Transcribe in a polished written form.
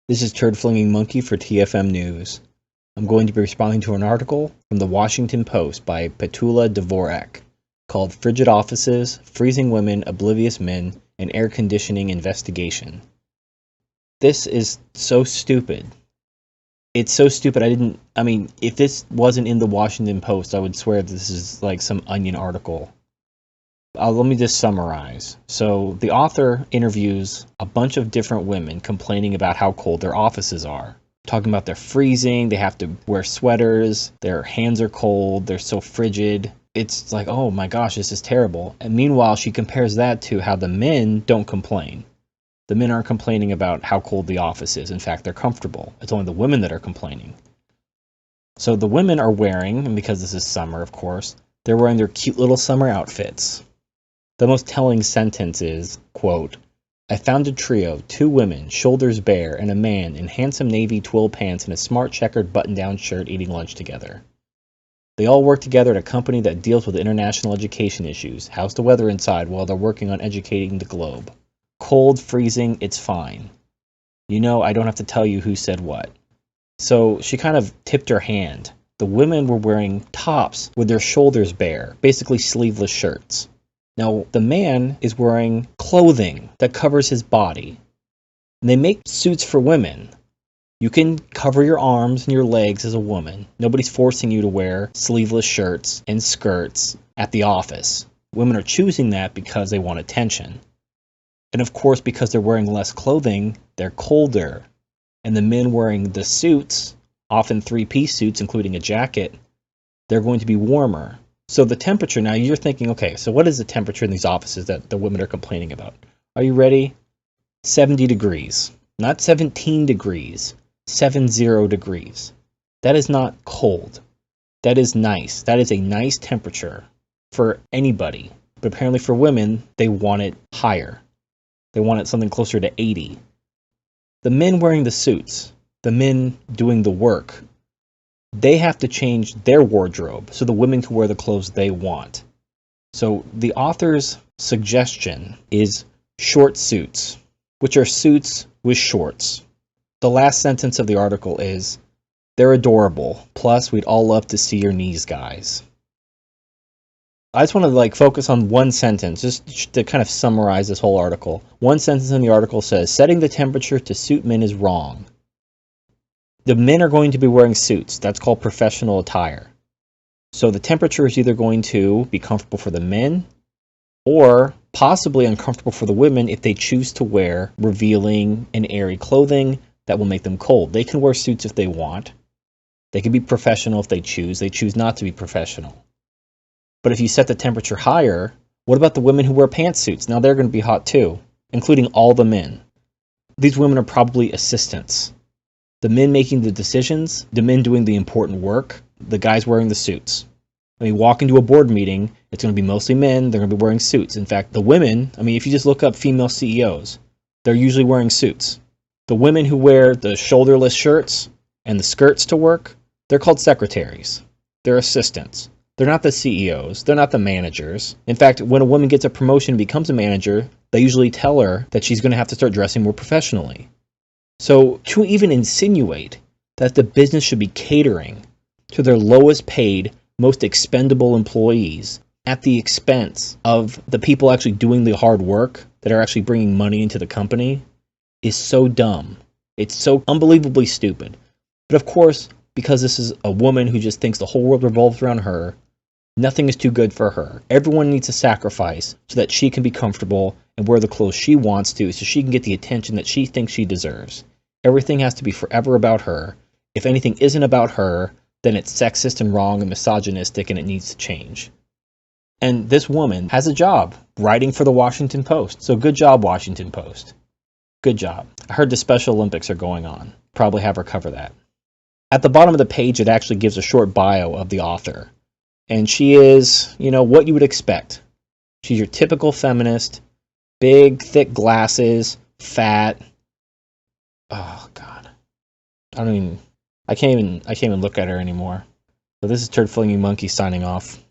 This is Turd Flinging Monkey for TFM News. I'm going to be responding to an article from the Washington Post by Petula Dvorak called Frigid Offices, Freezing Women, Oblivious Men, and Air Conditioning Investigation. This is so stupid. It's so stupid. If this wasn't in the Washington Post, I would swear this is like some Onion article. Let me just summarize. So the author interviews a bunch of different women complaining about how cold their offices are. Talking about they're freezing, they have to wear sweaters, their hands are cold, they're so frigid. It's like, oh my gosh, this is terrible. And meanwhile, she compares that to how the men don't complain. The men aren't complaining about how cold the office is. In fact, they're comfortable. It's only the women that are complaining. So the women are wearing, and because this is summer, of course, they're wearing their cute little summer outfits. The most telling sentence is, quote, "I found a trio, 2 women, shoulders bare, and a man in handsome navy twill pants and a smart checkered button-down shirt eating lunch together. They all work together at a company that deals with international education issues. How's the weather inside while they're working on educating the globe? Cold, freezing, it's fine. You know, I don't have to tell you who said what." So she kind of tipped her hand. The women were wearing tops with their shoulders bare, basically sleeveless shirts. Now, the man is wearing clothing that covers his body. And they make suits for women. You can cover your arms and your legs as a woman. Nobody's forcing you to wear sleeveless shirts and skirts at the office. Women are choosing that because they want attention. And of course, because they're wearing less clothing, they're colder. And the men wearing the suits, often 3-piece suits, including a jacket, they're going to be warmer. So the temperature, now you're thinking, okay, so what is the temperature in these offices that the women are complaining about? Are you ready? 70 degrees. Not 17 degrees. 70 degrees. That is not cold. That is nice. That is a nice temperature for anybody. But apparently for women, they want it higher. They want it something closer to 80. The men wearing the suits, the men doing the work, they have to change their wardrobe so the women can wear the clothes they want. So the author's suggestion is short suits, which are suits with shorts. The last sentence of the article is, "They're adorable. Plus, we'd all love to see your knees, guys." I just want to focus on one sentence, just to kind of summarize this whole article. One sentence in the article says, "Setting the temperature to suit men is wrong." The men are going to be wearing suits. That's called professional attire. So the temperature is either going to be comfortable for the men or possibly uncomfortable for the women if they choose to wear revealing and airy clothing that will make them cold. They can wear suits if they want. They can be professional if they choose. They choose not to be professional. But if you set the temperature higher, what about the women who wear pantsuits? Now they're going to be hot too, including all the men. These women are probably assistants. The men making the decisions, the men doing the important work, the guys wearing the suits. Walk into a board meeting, it's going to be mostly men, they're going to be wearing suits. In fact, the women, if you just look up female CEOs, they're usually wearing suits. The women who wear the shoulderless shirts and the skirts to work, they're called secretaries. They're assistants. They're not the CEOs. They're not the managers. In fact, when a woman gets a promotion and becomes a manager, they usually tell her that she's going to have to start dressing more professionally. So to even insinuate that the business should be catering to their lowest paid, most expendable employees at the expense of the people actually doing the hard work that are actually bringing money into the company is so dumb. It's so unbelievably stupid. But of course, because this is a woman who just thinks the whole world revolves around her, nothing is too good for her. Everyone needs to sacrifice so that she can be comfortable and wear the clothes she wants to so she can get the attention that she thinks she deserves. Everything has to be forever about her. If anything isn't about her, then it's sexist and wrong and misogynistic and it needs to change. And this woman has a job writing for the Washington Post. So good job, Washington Post. Good job. I heard the Special Olympics are going on. Probably have her cover that. At the bottom of the page, it actually gives a short bio of the author. And she is, what you would expect. She's your typical feminist, big, thick glasses, fat. Oh, God. I can't even look at her anymore. So this is Turd Flinging Monkey signing off.